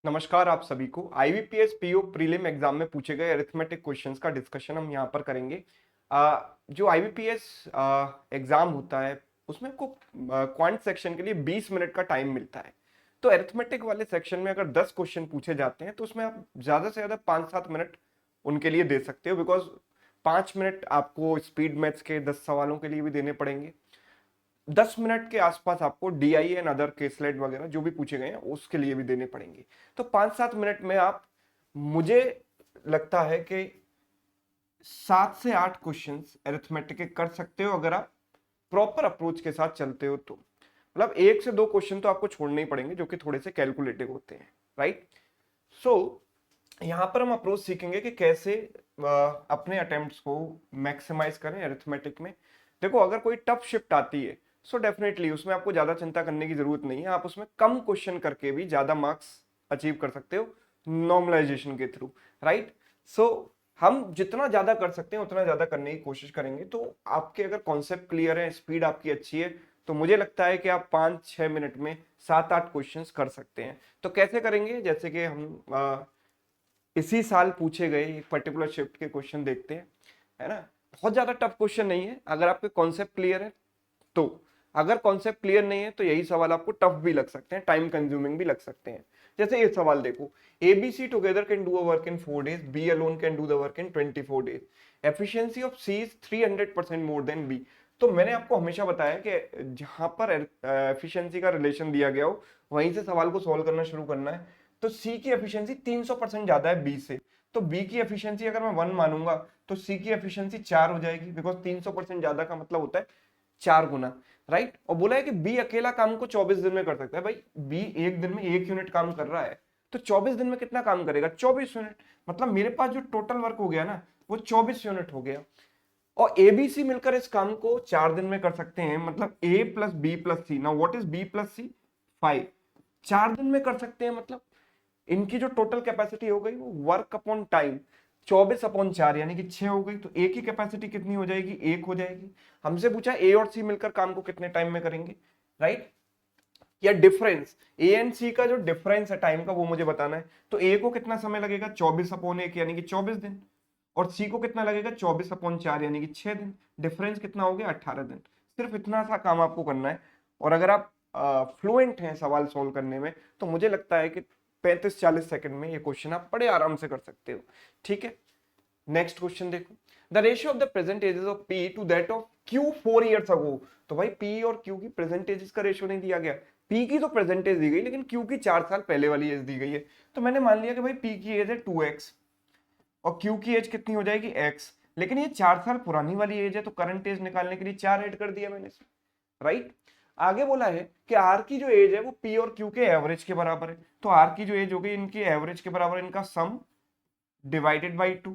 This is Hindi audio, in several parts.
नमस्कार आप सभी को। आईबीपीएस पीओ प्रीलिम एग्जाम में पूछे गए अरिथमेटिक क्वेश्चंस का डिस्कशन हम यहाँ पर करेंगे। जो आईबीपीएस एग्जाम होता है उसमें आपको क्वांट सेक्शन के लिए 20 मिनट का टाइम मिलता है। तो अरिथमेटिक वाले सेक्शन में अगर 10 क्वेश्चन पूछे जाते हैं तो उसमें आप ज्यादा से ज्यादा 5-7 मिनट उनके लिए दे सकते हो, बिकॉज 5 मिनट आपको स्पीड मैथ्स के 10 सवालों के लिए भी देने पड़ेंगे। 10 मिनट के आसपास आपको डीआई एंड अदर केसलेट वगैरह जो भी पूछे गए हैं उसके लिए भी देने पड़ेंगे। तो 5-7 मिनट में आप, मुझे लगता है कि 7 से 8 क्वेश्चंस अरिथमेटिक के कर सकते हो अगर आप प्रॉपर अप्रोच के साथ चलते हो। तो मतलब 1 से 2 क्वेश्चन तो आपको छोड़ने ही पड़ेंगे जो कि थोड़े से कैलकुलेटिव होते हैं, राइट। सो यहाँ पर हम अप्रोच सीखेंगे कि कैसे अपने अटेम्प्ट्स को मैक्सिमाइज करें अरिथमेटिक में। देखो, अगर कोई टफ शिफ्ट आती है सो डेफिनेटली उसमें आपको ज्यादा चिंता करने की जरूरत नहीं है। आप उसमें कम क्वेश्चन करके भी ज्यादा मार्क्स अचीव कर सकते हो नॉर्मलाइजेशन के थ्रू, राइट। सो हम जितना ज्यादा कर सकते हैं उतना ज्यादा करने की कोशिश करेंगे। तो आपके अगर कॉन्सेप्ट क्लियर है, स्पीड आपकी अच्छी है, तो मुझे लगता है कि आप 5-6 मिनट में 7-8 क्वेश्चंस कर सकते हैं। तो कैसे करेंगे, जैसे कि हम इसी साल पूछे गए एक पर्टिकुलर शिफ्ट के क्वेश्चन देखते हैं, है ना। बहुत ज्यादा टफ क्वेश्चन नहीं है अगर आपके कॉन्सेप्ट क्लियर है तो। अगर कॉन्सेप्ट क्लियर नहीं है तो यही सवाल आपको टफ भी लग सकते हैं, टाइम कंज्यूमिंग भी लग सकते हैं। जैसे ये सवाल देखो, ABC together can do a work in 4 days, B alone can do the work in 24 days, efficiency of C is 300% more than B. तो मैंने आपको हमेशा बताया कि जहां पर एफिशिएंसी का रिलेशन दिया गया हो वहीं से सवाल को सॉल्व करना शुरू करना है। तो सी की एफिशिएंसी 300% ज्यादा है बी से, तो बी की एफिशिएंसी अगर मैं 1 मानूंगा तो सी की एफिशिएंसी 4 हो जाएगी, बिकॉज 300% ज्यादा का मतलब होता है 4 गुना, राइट। और बोला है कि बी अकेला काम को 24 दिन में कर सकता है। भाई बी एक दिन में 1 यूनिट काम कर रहा है, तो 24 दिन में कितना काम करेगा? 24 यूनिट। मतलब मेरे पास जो टोटल वर्क हो गया ना वो 24 यूनिट हो गया। और एबीसी मिलकर इस काम को 4 दिन में कर सकते हैं, मतलब A plus B plus C. Now what is B plus C? 5। 4 दिन में कर सकते हैं, मतलब इनकी जो टोटल कैपेसिटी हो गई वो वर्क अपॉन टाइम 24/4 यानी कि 6 हो गई। तो ए की कैपेसिटी कितनी हो जाएगी? 1 हो जाएगी। हमसे पूछा ए और सी मिलकर काम को कितने टाइम में करेंगे, राइट। या डिफरेंस, ए एंड सी का जो डिफरेंस है टाइम का वो मुझे बताना है। तो ए को कितना समय लगेगा? 24/1 यानी कि 24 दिन। और सी को कितना लगेगा? 24/4 यानी कि 6 दिन। डिफरेंस कितना हो गया? 18 दिन। सिर्फ इतना सा काम आपको करना है। और अगर आप फ्लुएंट हैं सवाल सॉल्व करने में तो मुझे लगता है कि 35-40 सेकंड में ये क्वेश्चन आप बड़े आराम से कर सकते हो, ठीक है। नेक्स्ट क्वेश्चन देखो, the ratio of the present ages of P to that of Q 4 years ago. तो भाई पी और क्यू की प्रेजेंट एजेस का रेशियो नहीं दिया गया। पी की तो प्रेजेंट एज दी गई लेकिन क्यू की 4 साल पहले वाली एज दी गई है। तो मैंने मान लिया कि भाई पी की एज है 2x और क्यू की एज कितनी हो जाएगी? x। लेकिन ये 4 साल पुरानी वाली एज है तो करंट एज निकालने के लिए 4 ऐड कर दिया मैंने, राइट। आगे बोला है कि आर की जो एज है वो पी और क्यू के एवरेज के बराबर है। तो आर की जो एज हो गई इनकी एवरेज के बराबर, इनका सम डिवाइडेड बाई 2,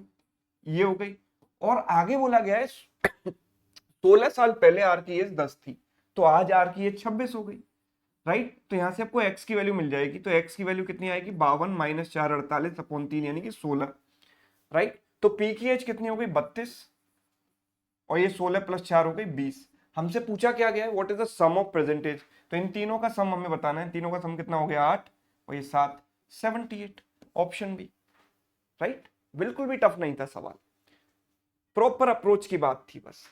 ये हो गई। और आगे बोला गया है 16 साल पहले आर की एज 10 थी, तो आज आर की एज 26 हो गई, राइट। तो यहां से आपको एक्स की वैल्यू मिल जाएगी। तो एक्स की वैल्यू कितनी आएगी? 52 - 4 48/3 यानी कि 16, राइट। तो पी की एज कितनी हो गई? 32 और ये 16 + 4 हो गई 20। हमसे पूछा क्या गया है? What is the sum of present ages. तो इन तीनों का सम हमें बताना है। तीनों का सम कितना हो गया? 8 और ये 7, 78। Option B, right. बिल्कुल भी टफ नहीं था सवाल, प्रॉपर अप्रोच की बात थी बस।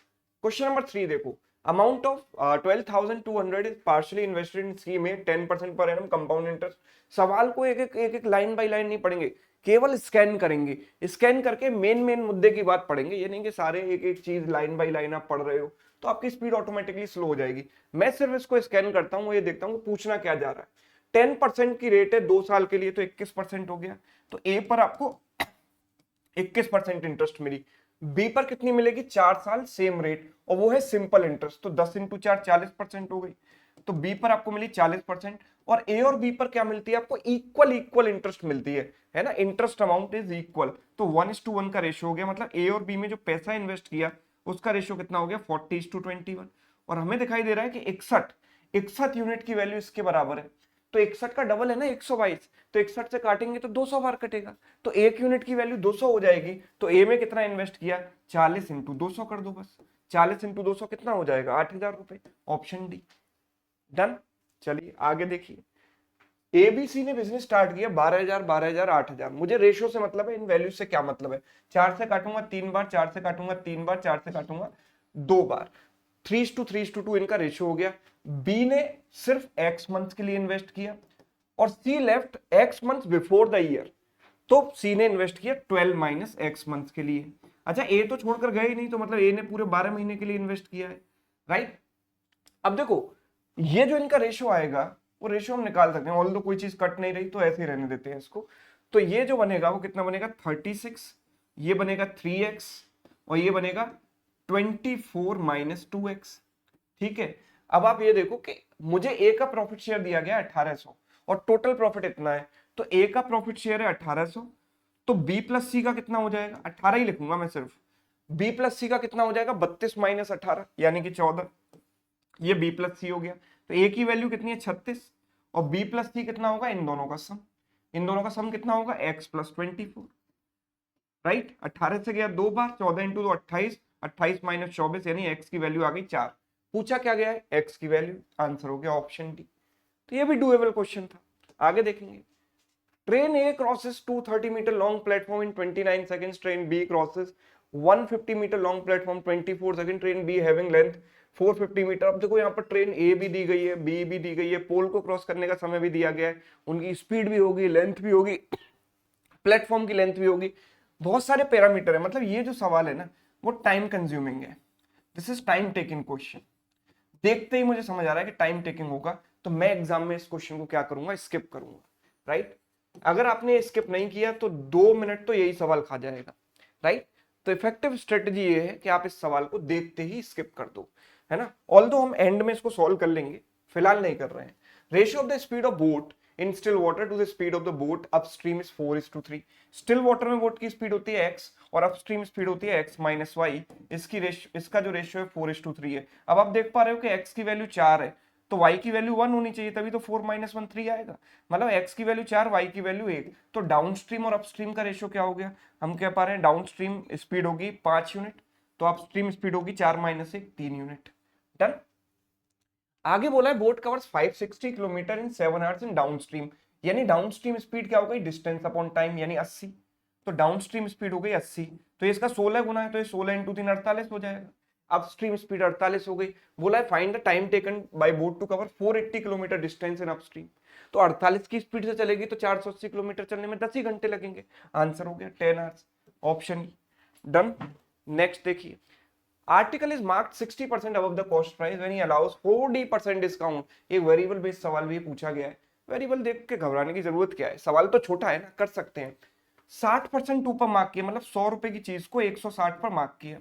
क्वेश्चन नंबर 3 देखो, amount of 12,200 is partially invested in scheme में 10% पर एनम कंपाउंड इंटरेस्ट। सवाल को एक लाइन बाय लाइन नहीं पढ़ेंगे, केवल स्कैन करेंगे। स्कैन करके मेन मेन मुद्दे की बात पढ़ेंगे। ये नहीं कि सारे एक एक चीज लाइन बाय लाइन आप पढ़ रहे हो तो आपकी स्पीड ऑटोमेटिकली स्लो हो जाएगी। मैं सिर्फ इसको स्कैन करता हूँ, ये देखता हूँ पूछना क्या जा रहा है। 10% की रेट है 2 साल के लिए तो 21% हो गया। तो ए पर आपको 21% इंटरेस्ट मिली, बी पर कितनी मिलेगी? 4 साल सेम रेट और वो है सिंपल इंटरेस्ट। तो 10 × 4 40% हो गई। तो बी पर आपको मिली 40%। और ए और बी पर क्या मिलती है आपको? इक्वल इक्वल इंटरेस्ट मिलती है ना। इंटरेस्ट अमाउंट इज इक्वल, तो 1:1 का रेशियो हो गया। मतलब ए और बी में जो पैसा इन्वेस्ट किया उसका रेशियो कितना हो गया? 40:21। और हमें दिखाई दे रहा है कि 61 यूनिट की वैल्यू इसके बराबर है। तो 61 का डबल है ना 122, तो 61 से काटेंगे तो 200 बार कटेगा, तो 1 यूनिट की वैल्यू 200 हो जाएगी। तो ए में कितना इन्वेस्ट किया? 40 × 200 कर दो बस। 40 × 200 कितना हो जाएगा? 8,000 रुपए। Option D, done. चलिए आगे देखिए, एबीसी ने बिजनेस स्टार्ट किया 12,000 12,000 8,000। मुझे रेशियो से मतलब है, इन वैल्यू से क्या मतलब है? 4 से काटूंगा 3 बार, 4 से काटूंगा 3 बार, 4 से काटूंगा 2 बार, 3:2 इनका रेशियो हो गया। बी ने सिर्फ एक्स मंथ के लिए इन्वेस्ट किया और C left X month before the year, तो सी ने इन्वेस्ट किया 12 माइनस एक्स मंथ के लिए। अच्छा, ए तो छोड़कर गए ही नहीं, तो मतलब ए ने पूरे 12 महीने के लिए इन्वेस्ट किया है, राइट। अब देखो ये जो इनका रेशियो आएगा वो रेशियो हम निकाल सकते हैं, ऑल्दो कोई चीज कट नहीं रही तो ऐसे ही रहने देते हैं इसको। तो ये जो बनेगा वो कितना बनेगा? 36, ये बनेगा 3x और ये बनेगा 24 माइनस 2x। ठीक है, अब आप ये देखो कि मुझे ए का प्रॉफिट शेयर दिया गया 1800 और टोटल प्रॉफिट इतना है, तो ए का प्रॉफिट शेयर है 1800, तो बी प्लस सी का कितना हो जाएगा? 18 ही लिखूंगा मैं सिर्फ। बी प्लस सी का कितना हो जाएगा? 32 माइनस 18 यानी कि 14। ये बी प्लस सी हो गया। तो ए की वैल्यू कितनी है? 36 और बी प्लस सी कितना होगा? इन दोनों का सम। इन दोनों का सम कितना होगा? x plus 24, right. 18 से गया 2 बार, 14 इंटू 2 28, 28 माइनस 24 यानी x की वैल्यू आ गई 4। पूछा क्या गया है? x की वैल्यू। आंसर हो गया ऑप्शन डी। तो ये भी डुएबल क्वेश्चन था। आगे देखेंगे। Train A crosses 230 metre long platform in 29 seconds, train B crosses 150 metre long platform 24 second, train B having length 450 metre. अब देखो यहाँ पर ट्रेन ए भी दी गई है, बी भी दी गई है, पोल को क्रॉस करने का समय भी दिया गया है, उनकी स्पीड भी होगी, लेंथ भी होगी, प्लेटफॉर्म की लेंथ भी होगी, बहुत सारे पैरामीटर है। मतलब ये जो सवाल है ना वो टाइम कंज्यूमिंग है। This is time taking question. देखते ही मुझे समझ आ रहा है कि टाइम टेकिंग होगा, तो मैं एग्जाम में इस क्वेश्चन को क्या करूंगा? स्किप करूंगा, राइट। अगर आपने स्किप नहीं किया तो 2 मिनट तो यही सवाल खा जाएगा, राइट। तो इफेक्टिव स्ट्रेटजी ये है कि आप इस सवाल को देखते ही स्किप कर दो, है ना। ऑल्दो हम एंड में इसको सॉल्व कर लेंगे, फिलहाल नहीं कर रहे हैं। Ratio of the speed of boat in still water to the speed of the boat upstream is 4:3। Still water में बोट की स्पीड होती है x और अपस्ट्रीम स्पीड होती है x माइनस वाई। इसका जो रेशियो है 4:3 है। अब आप देख पा रहे हो कि x की वैल्यू 4 है तो y की वैल्यू 1 होनी चाहिए, तभी तो 4 माइनस 1 3 आएगा। मतलब x की वैल्यू 4, y की वैल्यू 1। तो डाउनस्ट्रीम और अपस्ट्रीम का रेशियो क्या हो गया? हम कह पा रहे हैं डाउनस्ट्रीम स्पीड होगी 5 यूनिट, तो अपस्ट्रीम स्पीड होगी 4 माइनस 1 3 यूनिट। डन। आगे बोला है boat covers 560 kilometre in 7 hours in downstream, यानी डाउनस्ट्रीम स्पीड क्या हो गई? डिस्टेंस अपॉन टाइम यानी 80। तो डाउनस्ट्रीम स्पीड हो गई 80, तो इसका 16 गुना है, तो ये 16 इंटू 3 48 हो जाएगा। अपस्ट्रीम स्पीड 48 हो गई। बोला है find the time taken by boat to cover 480 kilometre distance in upstream. तो 48 की स्पीड से चलेगी तो 480 किलोमीटर चलने में 10 ही घंटे लगेंगे। आंसर हो गया 10 आवर्स, ऑप्शन डन। नेक्स्ट देखिए। Article is marked 60% above the cost price when he allows 40% discount. एक वेरिएबल बेस्ड सवाल भी पूछा गया है। वेरिएबल देख के घबराने की जरूरत क्या है, सवाल तो छोटा है ना, कर सकते हैं। 60% ऊपर मार्क किया, मतलब 100 रुपए की चीज को 160 पर मार्क किया।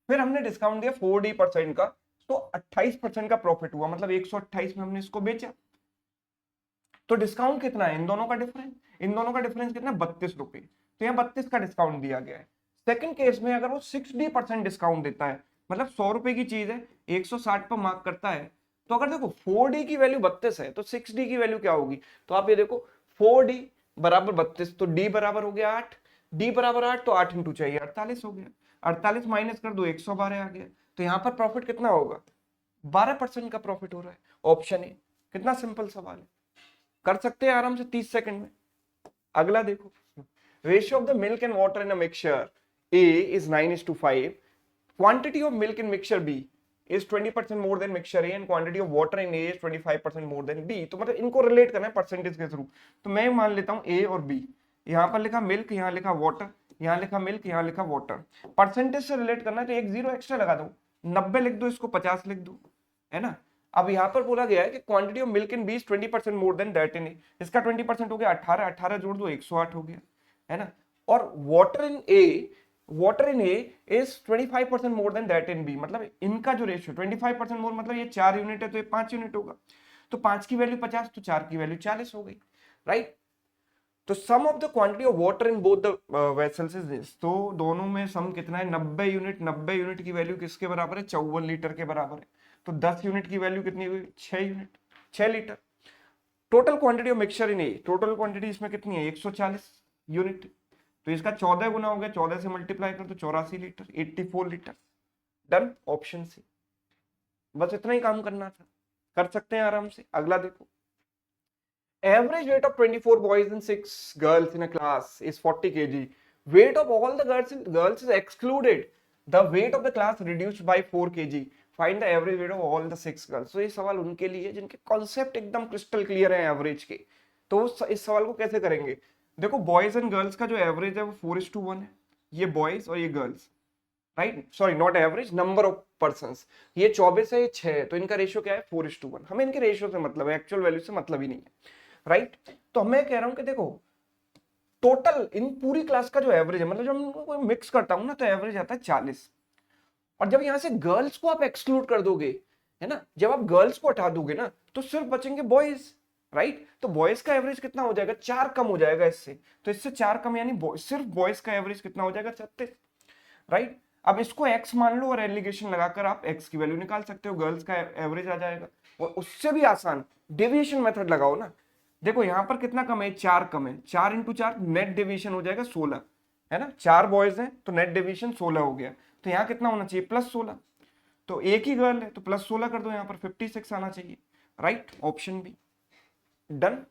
फिर हमने डिस्काउंट दिया 40% का, तो 28% का प्रॉफिट हुआ, मतलब 128 में हमने इसको बेचा। तो डिस्काउंट कितना है? इन दोनों का डिफरेंस, इन दोनों का डिफरेंस कितना? 32 रुपए। तो यहाँ 32 का डिस्काउंट दिया गया है। सेकंड केस में अगर वो 60% डिस्काउंट देता है, मतलब 100 रुपए की चीज है 160 पर मार्क करता है, तो अगर देखो 4D की वैल्यू 32 है तो 6D की वैल्यू क्या होगी? तो आप ये देखो 4D बराबर 32, तो D बराबर हो गया 8, D बराबर 8 तो 8 इंटू चाहिए 48 हो गया, 48 माइनस कर दो 112 आ गया। तो यहाँ पर प्रॉफिट कितना होगा? 12% का प्रॉफिट हो रहा है। Option A. कितना सिंपल सवाल है, कर सकते हैं आराम से 30 सेकंड में। अगला देखो। Ratio of the milk and water in a mixture A is 9:5। Quantity of milk in mixture B is 20% more than mixture A and quantity of water in A is 25% more than B। तो मतलब इनको रिलेट करना है परसेंटेज के थ्रू। तो मैं मान लेता हूं A और B, यहां पर लिखा मिल्क, यहां लिखा वाटर, यहां लिखा मिल्क, यहां लिखा वाटर। परसेंटेज से रिलेट करना है तो एक जीरो एक्स्ट्रा लगा दो, 90 लिख दो, इसको 50 लिख दो, है ना। अब यहां पर बोला गया है कि quantity of milk in B is 20% more than that in A. इसका 20% हो गया 18, 18 जोड़ दो 108 हो गया, है ना। और water in A is 25% more than that in B, मतलब इनका जो रेशियो 25% मोर, मतलब ये 4 यूनिट है तो ये 5 यूनिट होगा। तो 5 की वैल्यू 50 तो 4 की वैल्यू 40 हो गई, राइट। तो sum of the quantity of water in both the vessels is this. तो दोनों में सम कितना है? 90 यूनिट। 90 यूनिट की वैल्यू किसके बराबर है? 54 लीटर के बराबर है। तो 10 यूनिट की वैल्यू कितनी हुई? 6 unit, 6 litre. Total quantity of mixture in A, total quantity इसमें कितनी है? 140 यूनिट। तो इसका 14 गुना हो गया, 14 से मल्टीप्लाई कर तो 84 litre, 84 litre. Done, option C. बस इतना ही काम करना था, कर सकते हैं आराम से। अगला देखो। Average weight of 24 boys and 6 girls in a class is 40 kg. Weight of all the girls is excluded. The weight of the class reduced by 4 kg. Find the average weight of all the 6 girls. तो ये सवाल उनके लिए जिनके कॉन्सेप्ट एकदम क्रिस्टल क्लियर है एवरेज के. तो इस सवाल को कैसे करेंगे? देखो बॉयज एंड गर्ल्स का जो एवरेज है वो 4:1 है. ये बॉयज और ये girls, right, sorry not average, number of persons. ये 24 है, ये 6 है, तो इनका रेशियो क्या है? 4:1. हमें इनके रेशियो से मतलब है, एक्चुअल वैल्यू से मतलब ही नहीं है, राइट. तो मैं कह रहा हूं कि देखो टोटल इन पूरी क्लास का जो एवरेज है, मतलब जब मैं मिक्स करता हूं ना तो एवरेज आता है 40. और जब यहां से गर्ल्स को आप एक्सक्लूड कर दोगे, है ना, जब आप गर्ल्स को हटा दोगे ना तो सिर्फ बचेंगे बॉयज, राइट. तो बॉयज का एवरेज कितना हो जाएगा? 4 कम हो जाएगा इससे. तो इससे 4 कम यानी सिर्फ बॉयज का एवरेज कितना हो जाएगा? 36, राइट. अब इसको x मान लो और एलिगेशन लगाकर आप x की वैल्यू निकाल सकते हो, गर्ल्स का एवरेज आ जाएगा. और उससे भी आसान डेविएशन मेथड लगाओ ना. देखो यहां पर कितना कम है? 4 कम है. 4 इंटू 4 नेट डेविएशन हो जाएगा 16, है ना. 4 बॉयज हैं तो नेट डेविएशन 16 हो गया. तो यहाँ कितना होना चाहिए? +16. तो एक ही गर्ल है तो +16 कर दो, यहाँ पर 56 आना चाहिए, right. Option B done.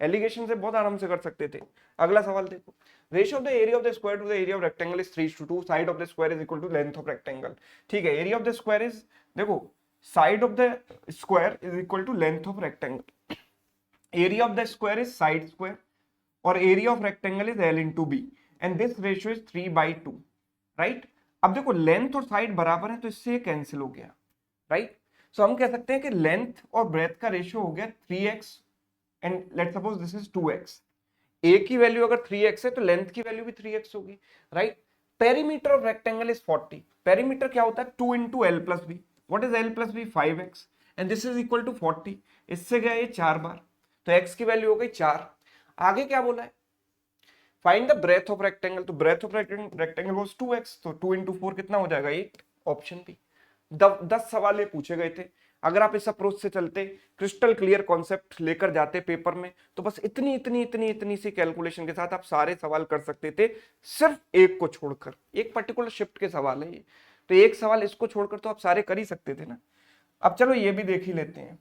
Alligation से बहुत आराम से कर सकते थे. अगला सवाल देखो. Ratio of the area of the square to the area of rectangle is 3:2. Side of the square is equal to length of rectangle. ठीक है, area of the square is, देखो side of the square is equal to length of rectangle. Area of the square is side square और area of rectangle is L into B and this ratio is 3/2, right. अब देखो लेंथ और साइड बराबर है तो इससे कैंसिल हो गया, राइट. सो हम कह सकते हैं कि लेंथ और ब्रेथ का रेशियो हो गया 3x and let's suppose this is 2x. ए की वैल्यू अगर 3x है तो लेंथ की वैल्यू भी 3x होगी, right. Perimeter of rectangle is 40. Perimeter क्या होता है? 2 into L plus B. What is L plus B? 5x and this is equal to 40. इससे गया ये 4 बार, तो x की वैल्यू हो गई 4. आगे क्या बोला है? Find the breadth of rectangle. तो breadth of rectangle was 2x, तो 2 into 4 कितना हो जाएगा? 8. Option B. 10 सवाल ये पूछे गए थे. अगर आप इस अप्रोच से चलते, क्रिस्टल क्लियर कॉन्सेप्ट लेकर जाते पेपर में, तो बस इतनी इतनी इतनी इतनी सी कैलकुलेशन के साथ आप सारे सवाल कर सकते थे, सिर्फ एक को छोड़कर. एक पर्टिकुलर शिफ्ट के सवाल है ये, तो एक सवाल इसको छोड़कर तो आप सारे कर ही सकते थे ना. अब चलो ये भी देख ही लेते हैं,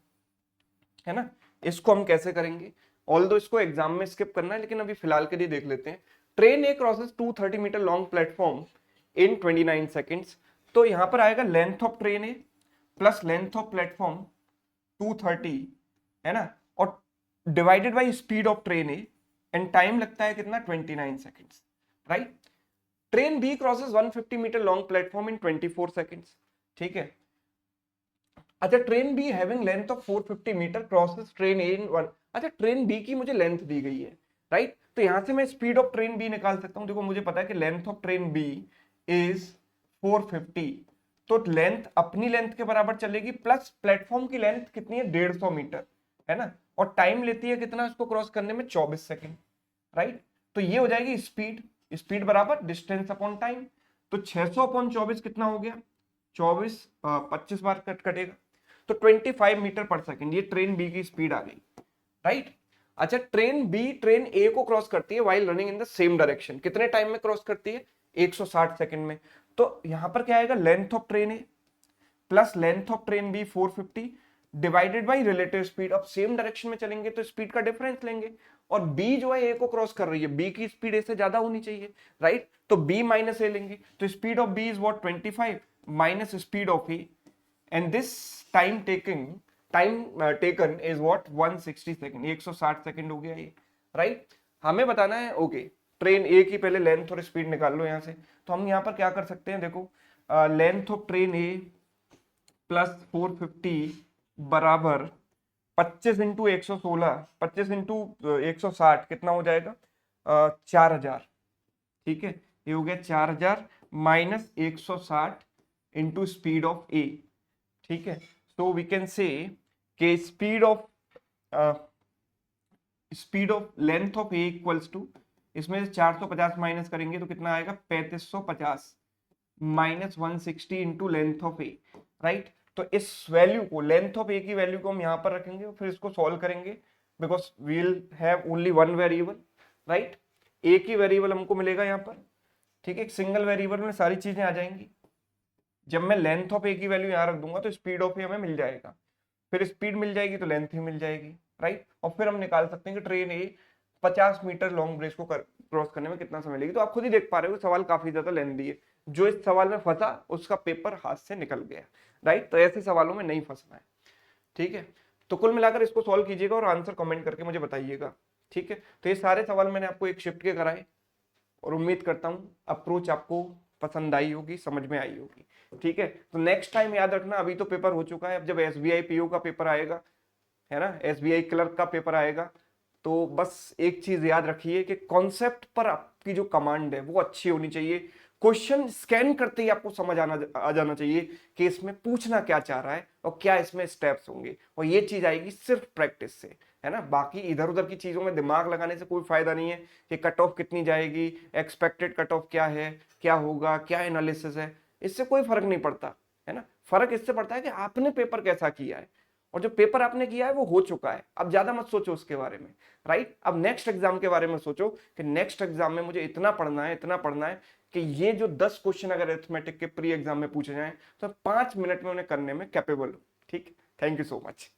है ना. इसको हम कैसे करेंगे? ऑल्दो इसको एग्जाम में स्किप करना है, लेकिन अभी फिलहाल के लिए देख लेते हैं. Train A crosses 230 metre long platform in 29 seconds. तो यहां पर आएगा length of train A plus length of platform 230, है ना, और divided by speed of train A and time लगता है कितना? 29 seconds, right. Train B crosses 150 metre long platform in 24 seconds. ठीक है. अच्छा, train B having length of 450 metre crosses train A in 1. अच्छा, ट्रेन बी की मुझे लेंथ दी गई है, राइट. तो यहां से मैं स्पीड ऑफ ट्रेन बी निकाल सकता हूं. देखो मुझे पता है कि length of train B is 450, तो लेंथ अपनी लेंथ के बराबर चलेगी प्लस प्लेटफॉर्म की लेंथ कितनी है? 150 मीटर, है ना. और टाइम लेती है कितना इसको क्रॉस करने में? 24 सेकेंड, राइट. तो ये हो जाएगी स्पीड. स्पीड बराबर डिस्टेंस अपॉन टाइम. तो 600 अपॉन 24 कितना हो गया? 25 बार कटेगा, तो 25 मीटर पर सेकेंड. ये ट्रेन बी की स्पीड आ गई, राइट. अच्छा, ट्रेन बी ट्रेन ए को क्रॉस करती है while running in the same direction. कितने टाइम में क्रॉस करती है? 160 सेकंड में. तो यहां पर क्या आएगा? Length of train A plus length of train B 450 divided by relative speed. अब सेम डायरेक्शन में चलेंगे तो स्पीड का डिफरेंस लेंगे, और बी जो है ए को क्रॉस कर रही है, बी की स्पीड ए से ज्यादा होनी चाहिए, राइट. तो बी माइनस ए लेंगे, तो speed of B is what? 25 minus speed of A, and this time taken is what? 160 second. 160 second हो गया ये, राइट. हमें बताना है, ओके, ट्रेन ए की पहले लेंथ और स्पीड निकाल लो यहां से. तो हम यहां पर क्या कर सकते हैं? देखो length of train A plus 450 बराबर 25 इंटू 116, 25 इंटू 160 कितना हो जाएगा? 4000. ठीक है, ये हो गया 4000 minus 160 into speed of A. ठीक है, so we can say कि speed of length of A equals to, इसमें से 450 माइनस करेंगे तो कितना आएगा? 3550 minus 160 into length of A, right. तो इस वैल्यू को, लेंथ ऑफ ए की वैल्यू को हम यहां पर रखेंगे और फिर इसको सॉल्व करेंगे, because we will have only one variable, right. A की वेरिएबल हमको मिलेगा यहाँ पर, ठीक है. एक सिंगल वेरिएबल में सारी चीजें आ जाएंगी. जब मैं लेंथ ऑफ ए की वैल्यू यहां रख दूंगा तो स्पीड ऑफ ए हमें मिल जाएगा, फिर स्पीड मिल जाएगी तो लेंथ ही मिल जाएगी, राइट। और फिर हम निकाल सकते हैं कि ट्रेन ए 50 मीटर लॉन्ग ब्रिज को क्रॉस करने में कितना समय लगेगा। तो आप खुद ही देख पा रहे हो सवाल काफी ज्यादा लेंथी है, जो इस सवाल में फंसा उसका पेपर हाथ से निकल गया, राइट। तो ऐसे सवालों में नहीं फंसना है, ठीक है। तो कुल मिलाकर इसको सॉल्व कीजिएगा और आंसर कमेंट करके मुझे बताइएगा, ठीक है। तो ये सारे सवाल मैंने आपको एक शिफ्ट के कराए और उम्मीद करता हूं अप्रोच आपको पसंद आई होगी, समझ में आई होगी, ठीक है। तो नेक्स्ट टाइम याद रखना, अभी तो पेपर हो चुका है, अब जब एसबीआई पीओ का पेपर आएगा, है ना, एसबीआई क्लर्क का पेपर आएगा, तो बस एक चीज याद रखिए कि कॉन्सेप्ट पर आपकी जो कमांड है वो अच्छी होनी चाहिए। क्वेश्चन स्कैन करते ही आपको समझ आ जाना चाहिए कि इसमें पूछना क्या चाह रहा है और क्या इसमें स्टेप्स होंगे, और ये चीज आएगी सिर्फ प्रैक्टिस से, है ना। बाकी इधर उधर की चीजों में दिमाग लगाने से कोई फायदा नहीं है कि कट ऑफ कितनी जाएगी, एक्सपेक्टेड कट ऑफ क्या है, क्या होगा, क्या एनालिसिस है, इससे कोई फर्क नहीं पड़ता, है ना। फर्क इससे पड़ता है कि आपने पेपर कैसा किया है, और जो पेपर आपने किया है वो हो चुका है, अब ज्यादा मत सोचो उसके बारे में, राइट। अब नेक्स्ट एग्जाम के बारे में सोचो कि नेक्स्ट एग्जाम में मुझे इतना पढ़ना है, इतना पढ़ना है कि ये जो 10 क्वेश्चन अगर अरिथमेटिक के प्री एग्जाम में पूछे जाएं तो 5 मिनट में उन्हें करने में कैपेबल हूं, ठीक। Thank you so much.